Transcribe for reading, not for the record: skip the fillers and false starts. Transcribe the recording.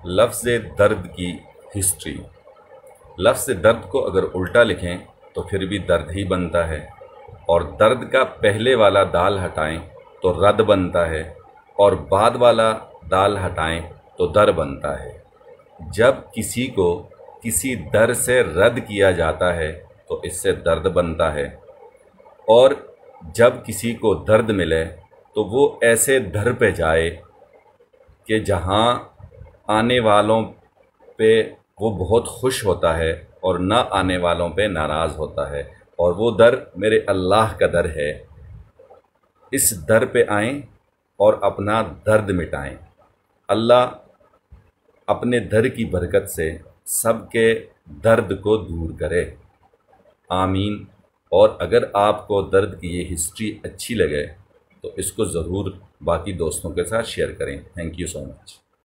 لفظ درد کی ہسٹری۔ لفظ درد کو اگر الٹا لکھیں تو پھر بھی درد ہی بنتا ہے، اور درد کا پہلے والا دال ہٹائیں تو رد بنتا ہے، اور بعد والا دال ہٹائیں تو در بنتا ہے۔ جب کسی کو کسی در سے رد کیا جاتا ہے تو اس سے درد بنتا ہے، اور جب کسی کو درد ملے تو وہ ایسے در پہ جائے کہ جہاں آنے والوں پہ وہ بہت خوش ہوتا ہے اور نہ آنے والوں پہ ناراض ہوتا ہے، اور وہ در میرے اللہ کا در ہے۔ اس در پہ آئیں اور اپنا درد مٹائیں۔ اللہ اپنے در کی برکت سے سب کے درد کو دور کرے، آمین۔ اور اگر آپ کو درد کی یہ ہسٹری اچھی لگے تو اس کو ضرور باقی دوستوں کے ساتھ شیئر کریں۔ Thank you so much.